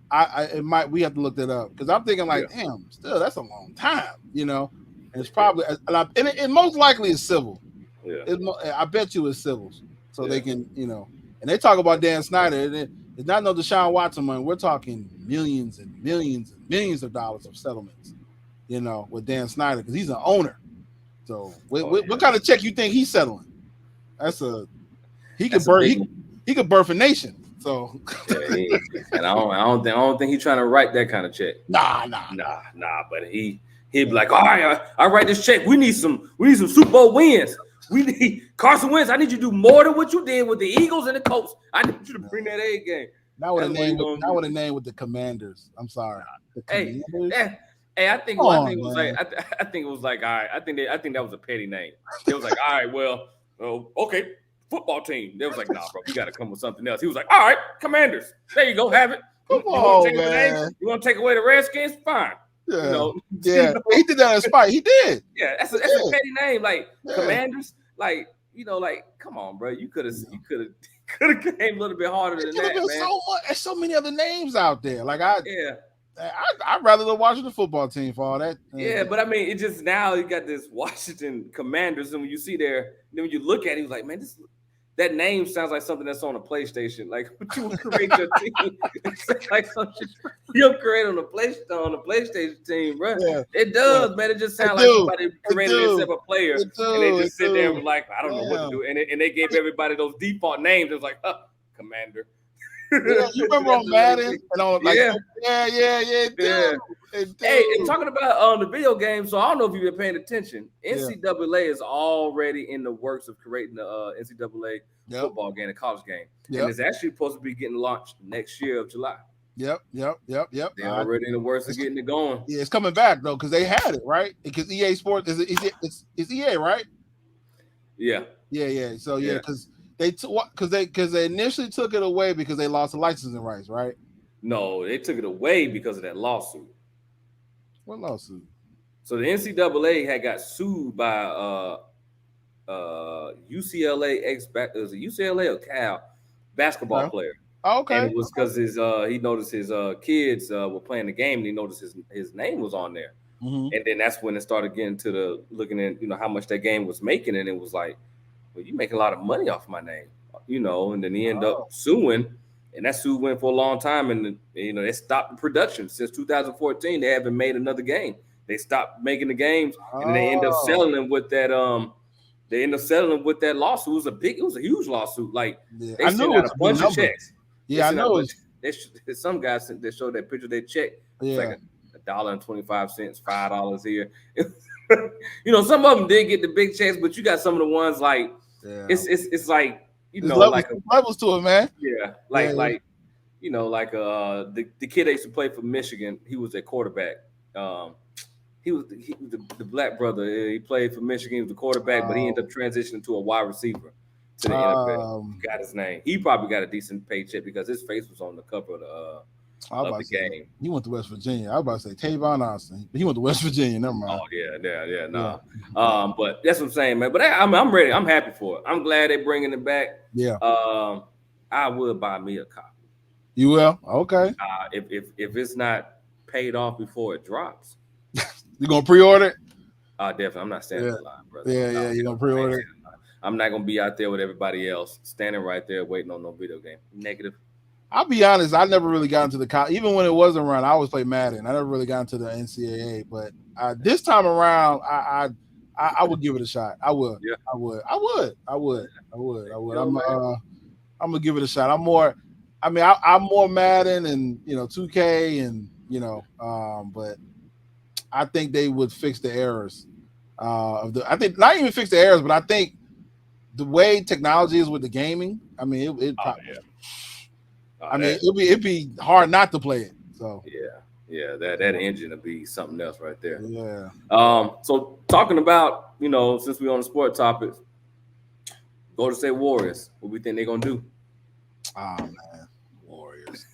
we have to look that up, because I'm thinking damn, still that's a long time, And it's probably and it most likely is civil. Yeah. I bet you it's civils, so they can And they talk about Dan Snyder. It's not no Deshaun Watson money. We're talking millions and millions and millions of dollars of settlements, with Dan Snyder, because he's an owner. So what kind of check you think he's settling? He could birth a nation. So and I don't think he's trying to write that kind of check. Nah. But he'd be like, all right, I write this check. We need some Super Bowl wins. We need Carson Wentz. I need you to do more than what you did with the Eagles and the Colts. I need you to bring that A game. That would have named with the Commanders. I'm sorry. Hey, I think it was like, all right. I think that was a petty name. It was like, all right, well, okay, football team. They was like, nah, bro, you got to come with something else. He was like, all right, Commanders. There you go, have it. Come on, man. You want to take away the Redskins? Fine. Yeah, he did that in spite. He did. Yeah, that's a petty name, like Commanders. Like, come on, bro. You could have came a little bit harder than that, man. There's so many other names out there. I'd rather than watching the football team for all that. Yeah, but I mean, it just now you got this Washington Commanders, and when you see then when you look at it, you're like, man, that name sounds like something that's on a PlayStation. Like, what you would create your team? It sounds like some shit you'll create on the PlayStation team, bro. Yeah, It does, man. It just sounds like somebody created themselves a player, and they just sit there and be like, I don't know what to do, and they gave everybody those default names. It was like, Commander. Yeah, you remember on Madden and on like yeah. Hey, and talking about the video game, so I don't know if you've been paying attention. NCAA is already in the works of creating the NCAA football game, a college game, and it's actually supposed to be getting launched next year of July. Yep. They're already in the works of getting it going. Yeah, it's coming back though because they had it right because EA Sports it's EA right? Yeah. So because they initially took it away because they lost the licensing rights, right? No, they took it away because of that lawsuit. What lawsuit? So the NCAA had got sued by UCLA it was a UCLA or Cal basketball player. Oh, okay. And it was because he noticed his kids were playing the game, and he noticed his name was on there. Mm-hmm. And then that's when it started getting to looking at how much that game was making, and it was like, well, you making a lot of money off my name, and then he ended up suing, and that suit went for a long time, and they stopped the production since 2014. They haven't made another game. They stopped making the games, and then they end up settling with that. They end up settling with that lawsuit. It was a huge lawsuit. Like they sent out a bunch of checks. Yeah, I know. Some guys that showed that picture. They check. It's like $1.25, $5 here. Some of them did get the big checks, but you got some of the ones like it's like levels to it, man. Yeah, the kid that used to play for Michigan. He was a quarterback. He was the black brother. He played for Michigan. He was the quarterback, but he ended up transitioning to a wide receiver to the NFL. Got his name. He probably got a decent paycheck because his face was on the cover of the game. He went to West Virginia. I was about to say Tavon Austin. He went to West Virginia. Never mind. Oh yeah, no. But that's what I'm saying, man. But I'm ready. I'm happy for it. I'm glad they're bringing it back. Yeah. I will buy me a copy. You will? Okay. If it's not paid off before it drops. You gonna pre-order it? Definitely. I'm not standing in line, brother. Yeah. You gonna pre-order it? I'm not gonna be out there with everybody else standing right there waiting on no video game. Negative. I'll be honest. I never really got into even when it wasn't around. I always played Madden. I never really got into the NCAA, but this time around, I would give it a shot. I would. Yeah. I would. I'm gonna give it a shot. I'm more Madden and 2K and but I think they would fix the errors I think not even fix the errors, but I think the way technology is with the gaming, I mean, it'd be hard not to play it. So that engine would be something else right there. Yeah. So talking about since we're on the sport topics, Golden State Warriors, what we think they're gonna do? Oh man, Warriors.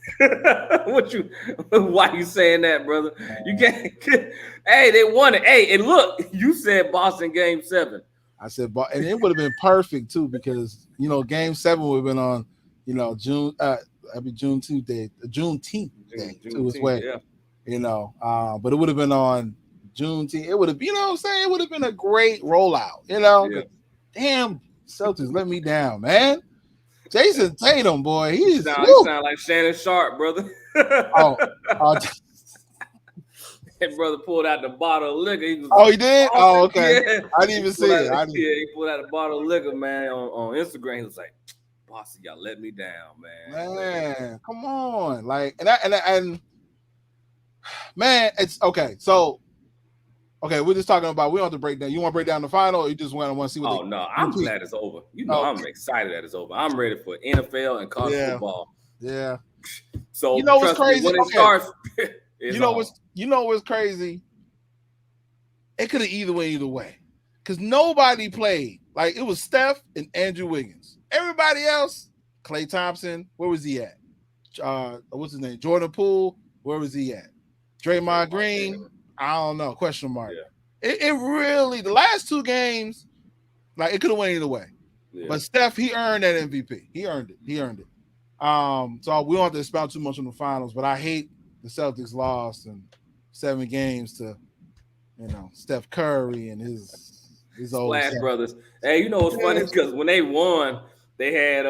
Why you saying that, brother? You can't. Hey, they won it. Hey, and look, you said Boston Game 7. I said, and it would have been perfect too because Game 7 would have been on June. That'd be Juneteenth day. To its way. Yeah. But it would have been on Juneteenth. It would have, what I'm saying? It would have been a great rollout. Damn, Celtics let me down, man. Jason Tatum, boy, he sound like Shannon Sharp, brother. That brother pulled out the bottle of liquor. He did? Oh, okay. Yeah. I didn't even see it. He pulled out a bottle of liquor, man, on Instagram. He was like, "Bossy, y'all let me down, man. Man, come on, like, and man, it's okay. So, we're just talking about. We don't have to break down. You want to break down the final, or you just want to see what? Oh no, I'm glad it's over. I'm excited that it's over. I'm ready for NFL and college football. Yeah. So what's crazy? When it starts, what's crazy? It could have either went either way, because nobody played. Like it was Steph and Andrew Wiggins. Everybody else, Klay Thompson, where was he at? What's his name? Jordan Poole, where was he at? Draymond Green, I don't know. Question mark. Yeah. It really, the last two games, like it could have went either way. Yeah. But Steph, he earned that MVP. He earned it. So we don't have to expound too much on the finals, but I hate the Celtics lost and 7 games to Steph Curry and his old Splash self. Brothers. Hey, you know what's funny? Yes. Because when they won, they had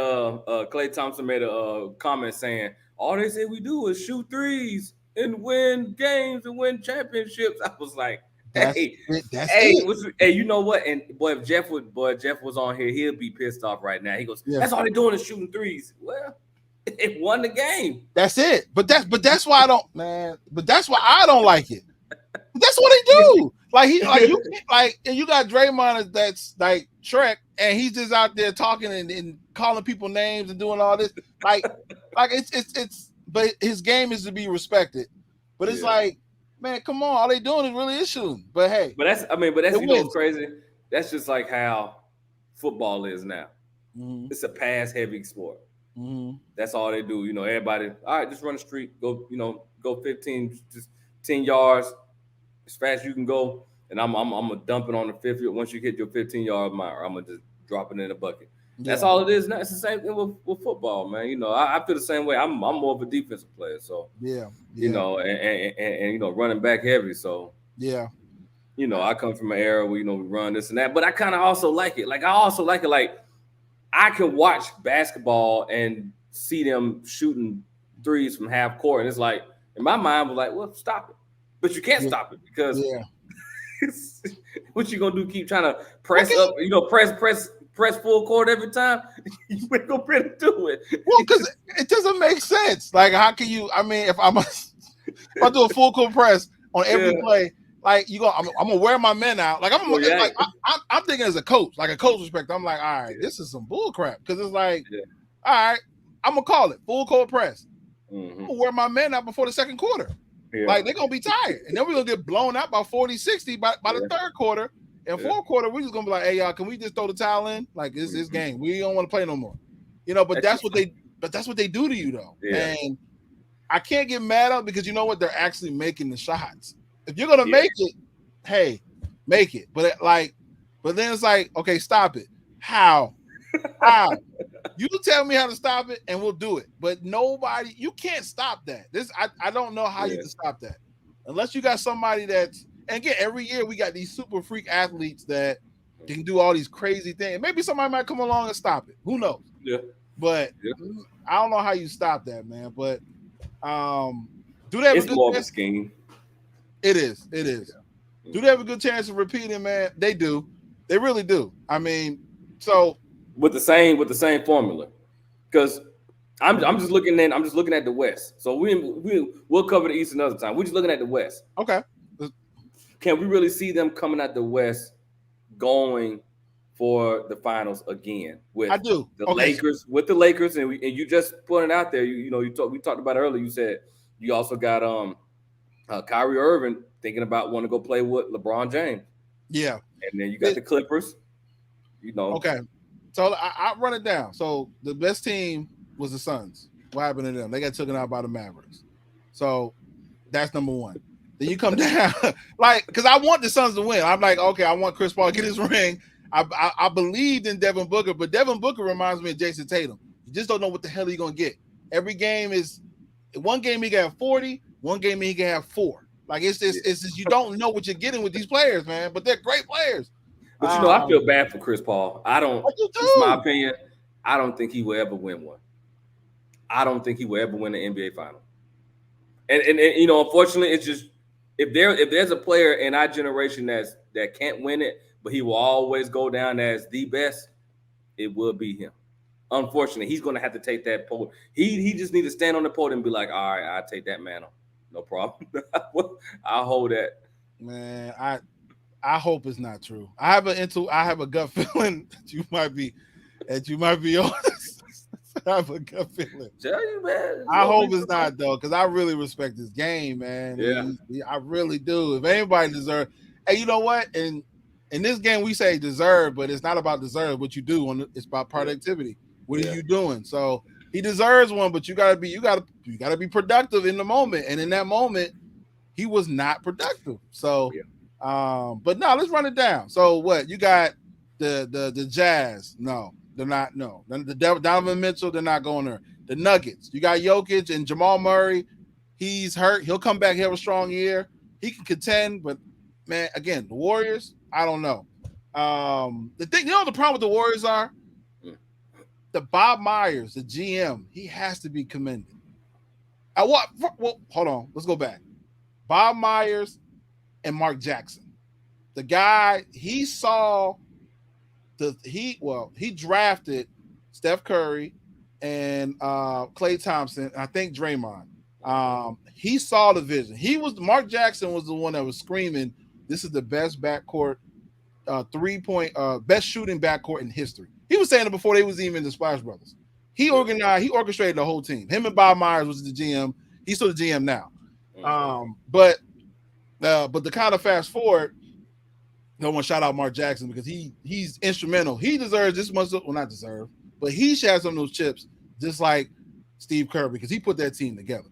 Clay Thompson made a comment saying, all they say we do is shoot threes and win games and win championships. I was like, That's hey, it. That's hey, it. hey, you know what? And boy, if Jeff was on here, he'll be pissed off right now. He goes, Yeah. that's all they're doing is shooting threes. Well, it won the game. That's it. But that's why I don't, man. But that's why I don't like it. That's what they do. And you got Draymond that's like Shrek, and he's just out there talking and calling people names and doing all this. Like it's. But his game is to be respected. But it's like, man, come on, all they doing is really shooting. But hey, but that's you know what's crazy. That's just like how football is now. Mm-hmm. It's a pass heavy sport. Mm-hmm. That's all they do. You know, everybody. All right, just run the street. Go. Go 15, just 10 yards as fast as you can go. And I'm gonna dump it on the 50. Once you hit your 15-yard mark, I'm gonna just drop it in the bucket. Yeah. That's all it is now. It's the same thing with football, man. You know, I feel the same way. I'm more of a defensive player, so you know, and running back heavy. So I come from an era where we run this and that, but I kind of also like it. Like I can watch basketball and see them shooting threes from half court, and it's like in my mind was like, well, stop it, but you can't stop it because what you gonna do? Keep trying to press up, press full court every time? You ain't gonna be able to do it. Well, because it doesn't make sense. Like, how can you? I mean, if I do a full court press on every play, like I'm gonna wear my men out. Like I'm thinking as a coach, like a coach perspective. I'm like, all right, this is some bull crap because it's like, all right, I'm gonna call it full court press. Mm-hmm. I'm gonna wear my men out before the second quarter. Yeah. Like they're gonna be tired, and then we're gonna get blown out by 40-60 by the third quarter. And fourth quarter, we're just gonna be like, "Hey, y'all, can we just throw the towel in? Like, it's this game. We don't want to play no more." But that's what they do to you, though. Yeah. And I can't get mad at because you know what? They're actually making the shots. If you're gonna make it, hey, make it. But then it's like, okay, stop it. How? You tell me how to stop it, and we'll do it. But you can't stop that. I don't know how you can stop that unless you got somebody that's. And again, every year we got these super freak athletes that can do all these crazy things. Maybe somebody might come along and stop it. Who knows? Yeah. But I don't know how you stop that, man. But do they have it's a good more of a scheme. It is. Yeah. Do they have a good chance of repeating, man? They do. They really do. I mean, so with the same formula. Because I'm just looking at the West. So we'll cover the East another time. We're just looking at the West. Okay. Can we really see them coming out the West going for the finals again with Lakers? With the Lakers, and you just put it out there. We talked about it earlier. You said you also got Kyrie Irving thinking about wanting to go play with LeBron James. Yeah, and then you got the Clippers. Okay, so I run it down. So the best team was the Suns. What happened to them? They got taken out by the Mavericks. So that's number one. Then you come down, because I want the Suns to win. I'm like, okay, I want Chris Paul to get his ring. I believed in Devin Booker, but Devin Booker reminds me of Jason Tatum. You just don't know what the hell he's going to get. Every game is – one game he can have 40, one game he can have 4. Like, it's just you don't know what you're getting with these players, man, but they're great players. But, I feel bad for Chris Paul. I don't – it's my opinion. I don't think he will ever win one. I don't think he will ever win the NBA final. And unfortunately, it's just – if there's a player in our generation that can't win it, but he will always go down as the best, it will be him. Unfortunately, he's going to have to take that podium. He just need to stand on the podium and be like, all right, I'll take that man on. No problem. I'll hold that. Man, I hope it's not true. I have a gut feeling that you might be on this. I have a gut feeling. Tell you, man. I hope it's not, though, because I really respect this game, man. Yeah. I really do. If anybody deserves, hey, you know what? In this game, we say deserve, but it's not about deserve. What you do it's about productivity. What are you doing? So he deserves one, but you gotta be productive in the moment. And in that moment, he was not productive. So, but no, let's run it down. So what you got? The Jazz? No. They're not. No, the Donovan Mitchell. They're not going there. The Nuggets. You got Jokic and Jamal Murray. He's hurt. He'll come back. He'll have a strong year. He can contend, but man, again, the Warriors, I don't know. The thing, the problem with the Warriors are the Bob Myers, the GM, he has to be commended. Well, hold on. Let's go back. Bob Myers and Mark Jackson. The guy, he saw he drafted Steph Curry and Klay Thompson, I think Draymond. He saw the vision. Mark Jackson was the one that was screaming, this is the best backcourt, 3-point, best shooting backcourt in history. He was saying it before they was even the Splash Brothers. He orchestrated the whole team. Him and Bob Myers was the GM. He's still the GM now. But the kind of fast forward, I want to shout out Mark Jackson because he's instrumental. He deserves this much. Well, not deserve, but he should have some of those chips, just like Steve Kerr, because he put that team together.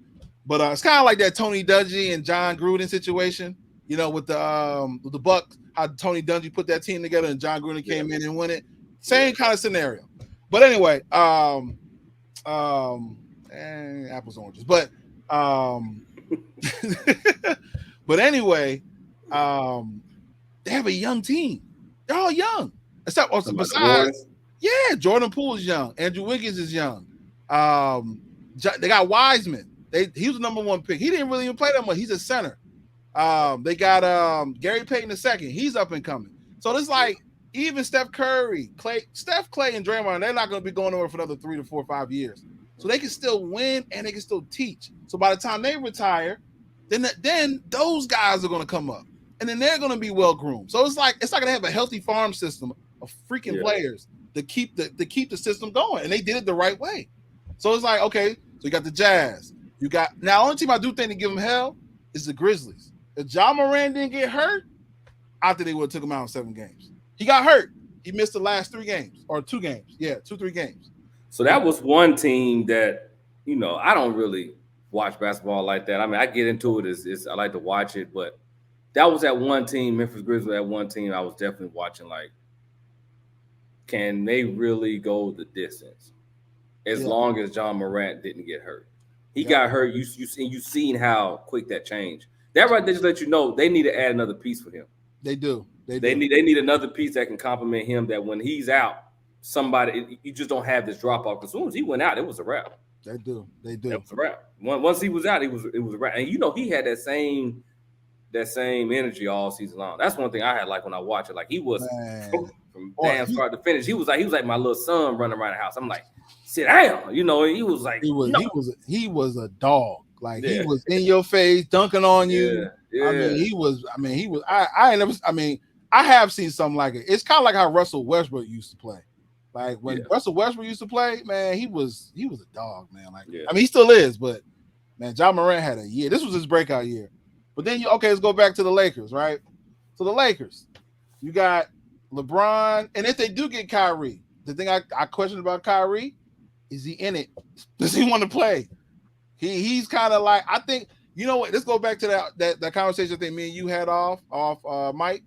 But it's kind of like that Tony Dungy and John Gruden situation, with the Bucks, how Tony Dungy put that team together and John Gruden came in and won it. Same kind of scenario. But anyway, apples oranges. But but anyway, they have a young team. They're all young. Except besides, Jordan Poole is young. Andrew Wiggins is young. They got Wiseman. He was the number one pick. He didn't really even play that much. He's a center. They got Gary Payton II. He's up and coming. So it's like even Steph Curry, Clay, and Draymond, they're not going to be going over for another 3 to 4 or 5 years. So they can still win and they can still teach. So by the time they retire, then those guys are going to come up. And then they're going to be well groomed. So it's not going to have a healthy farm system of freaking players to keep the system going. And they did it the right way. So it's like, okay, so you got the Jazz. Now the only team I do think to give them hell is the Grizzlies. If Ja Morant didn't get hurt, I think they would have took him out in 7 games. He got hurt. He missed the last 3 games or 2 games. Yeah, 2-3 games. So that was one team that, I don't really watch basketball like that. I mean, I get into it. I like to watch it, but that was that one team, Memphis Grizzlies, that one team I was definitely watching, like, can they really go the distance as long as John Morant didn't get hurt? He got hurt. You seen how quick that changed. That right there just let you know they need to add another piece for him. They do. They need another piece that can complement him, that when he's out, you just don't have this drop off. As soon as he went out, it was a wrap. They do. It was a wrap. Once he was out, it was a wrap. And he had that same energy all season long. That's one thing I had like when I watched it. Like he was from damn start to finish. He was like my little son running around the house. I'm like, sit down. He was like he was a dog. Like he was in your face, dunking on you. Yeah. I have seen something like it. It's kind of like how Russell Westbrook used to play. Like when Russell Westbrook used to play, man, he was a dog, man. Like he still is, but man, Ja Morant had a year. This was his breakout year. But then let's go back to the Lakers, right? So the Lakers, you got LeBron, and if they do get Kyrie, the thing I question about Kyrie, is he in it? Does he want to play? He's kind of like, I think, what? Let's go back to that conversation I think me and you had off Mike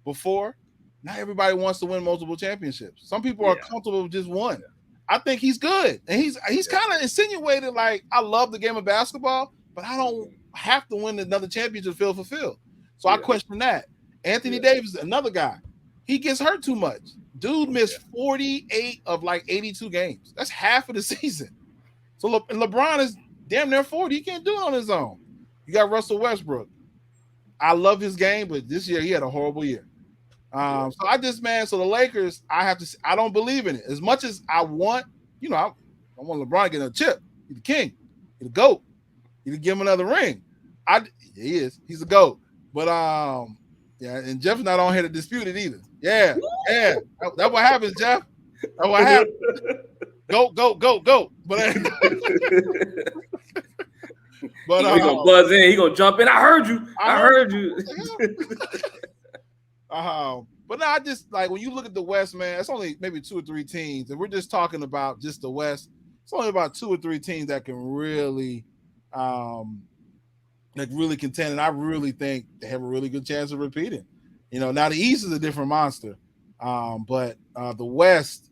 before. Not everybody wants to win multiple championships. Some people are comfortable with just one. I think he's good, and he's kind of insinuated like, I love the game of basketball, but I don't have to win another championship to feel fulfilled. So I question that. Anthony Davis, another guy, he gets hurt too much. Dude missed 48 of like 82 games. That's half of the season. So LeBron is damn near 40. He can't do it on his own. You got Russell Westbrook. I love his game, but this year he had a horrible year. So so the Lakers, I don't believe in it. As much as I want, I want LeBron to get a chip. He's the king. He's the GOAT. You can give him another ring. He is. He's a GOAT. But and Jeff's not on here to dispute it either. Yeah. That's what happens, Jeff. That's what happens. Go. But he gonna buzz in. He gonna jump in. I heard you. But no, I just like when you look at the West, man. It's only maybe 2 or 3 teams, and we're just talking about just the West. It's only about 2 or 3 teams that can really, really contend, and I really think they have a really good chance of repeating. Now the East is a different monster, but the West,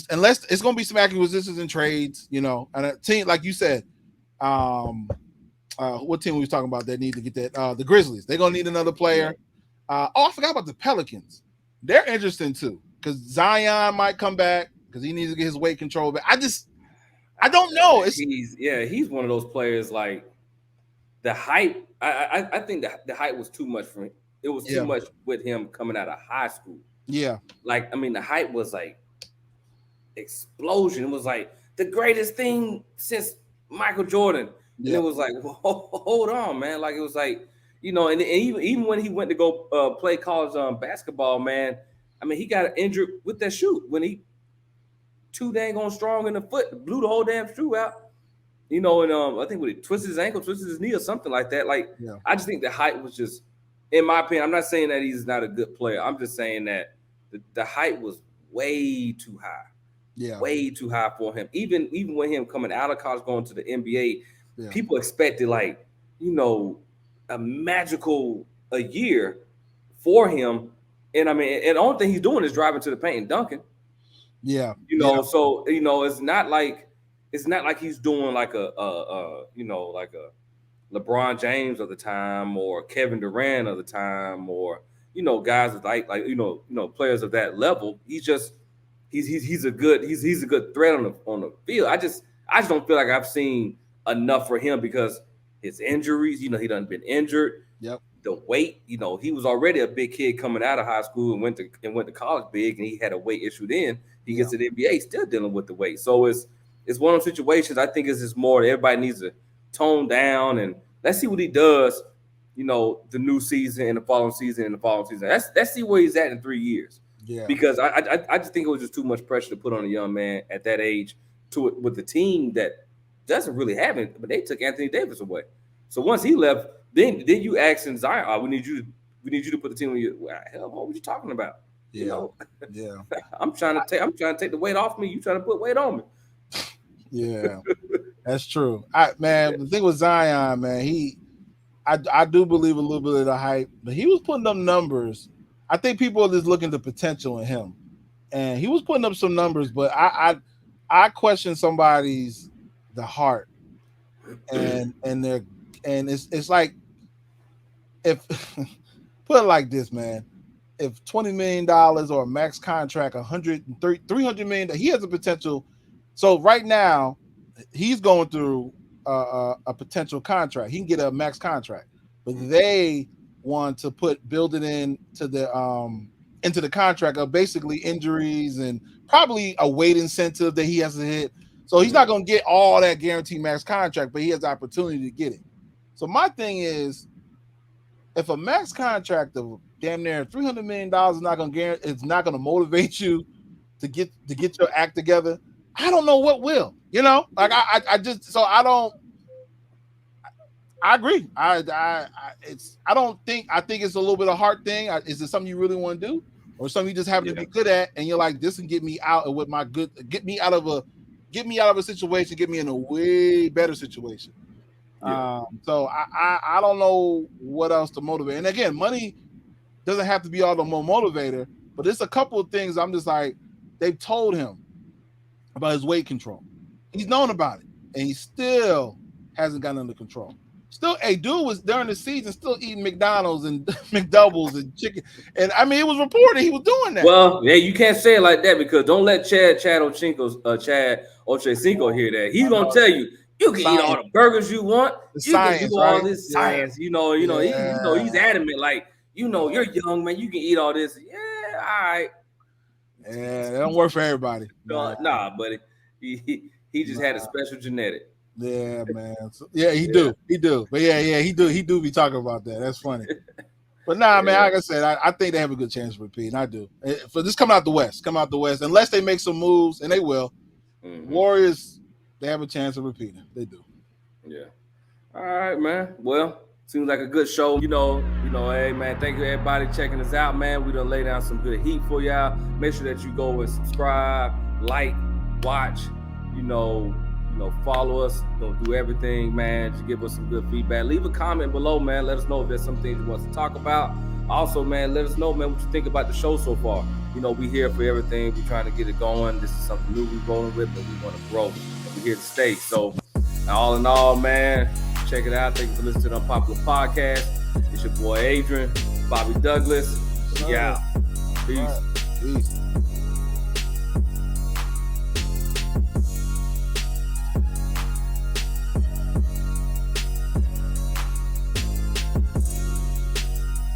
unless it's going to be some acquisitions and trades, and a team like you said, what team we was talking about that need to get that? The Grizzlies. They're gonna need another player. I forgot about the Pelicans. They're interesting too because Zion might come back because he needs to get his weight control back. I don't know. He's one of those players like the hype. I think the hype was too much for him. It was too much with him coming out of high school. Yeah. Like, I mean, the hype was like explosion. It was like the greatest thing since Michael Jordan. And it was like, well, hold on, man. Like, it was like, and even when he went to go play college basketball, man, I mean, he got injured with that shoe when he too dang on strong in the foot, blew the whole damn shoe out. And I think when he twisted his ankle, twisted his knee or something like that. Like, I just think the hype was just, in my opinion, I'm not saying that he's not a good player. I'm just saying that the hype was way too high. Yeah. Way too high for him. Even with him coming out of college, going to the NBA, people expected like, a magical year for him. And I mean, and the only thing he's doing is driving to the paint and dunking. Yeah. So it's not like he's doing like a like a LeBron James of the time or Kevin Durant of the time or guys like players of that level. He's a good threat on the field. I just don't feel like I've seen enough for him because his injuries. He done been injured. Yep. The weight. He was already a big kid coming out of high school and went to college big, and he had a weight issue then. He gets to the NBA, still dealing with the weight. So it's one of those situations. I think it's just more that everybody needs to tone down and let's see what he does. The new season and the following season and the following season. Let's see where he's at in 3 years. Yeah. Because I just think it was just too much pressure to put on a young man at that age with the team that doesn't really have it. But they took Anthony Davis away. So once he left, then you ask in Zion, we need you to put the team on you. Hell, what were you talking about? Yeah. I'm trying to take the weight off me. You trying to put weight on me. Yeah. That's true. The thing with Zion, man, I do believe a little bit of the hype, but he was putting up numbers. I think people are just looking at the potential in him, and he was putting up some numbers. But I question somebody's the heart, and it's like if put it like this, man. If $20 million or a max contract, $300 million, he has a potential. So right now, he's going through a potential contract. He can get a max contract, but they want to build it into the contract of basically injuries and probably a weight incentive that he has to hit. So he's not going to get all that guaranteed max contract, but he has the opportunity to get it. So my thing is, if a max contract of damn near $300 million is not going to motivate you to get your act together, I don't know what will. Like I agree. I think it's a little bit of a hard thing. Is it something you really want to do, or something you just happen to be good at, and you're like, this can get me out of get me out of a situation, get me in a way better situation. Yeah. So I don't know what else to motivate. And again, money doesn't have to be all the more motivator, but there's a couple of things I'm just like, they've told him about his weight control. He's known about it, and he still hasn't gotten under control. Still, a dude was during the season still eating McDonald's and McDoubles and chicken. And I mean, it was reported he was doing that. Well, yeah, you can't say it like that because don't let Chad Ochocinco hear that. He's gonna tell you can eat all the burgers you want. You can do all this science. He's adamant. Like, you're young, man. You can eat all this. Yeah, all right. Yeah, that don't work for everybody. Nah, buddy. He just had a special genetic. Yeah, man. So, he do. But he do be talking about that. That's funny. But man, like I said, I think they have a good chance of repeating. I do. For this coming out the West, unless they make some moves, and they will. Mm-hmm. Warriors, they have a chance of repeating. They do. Yeah. All right, man. Well, seems like a good show. Hey, man, thank you everybody checking us out, man. We done lay down some good heat for y'all. Make sure that you go and subscribe, like, watch, follow us. Do everything, man, to give us some good feedback. Leave a comment below, man. Let us know if there's some things you want us to talk about. Also, man, let us know, man, what you think about the show so far. We here for everything. We're trying to get it going. This is something new we're rolling with, but we want to grow. We're here to stay. So, all in all, man, Check it out. Thank you for listening to the Unpopular Podcast. It's your boy Adrian, Bobby Douglas. Yeah. Peace. Peace.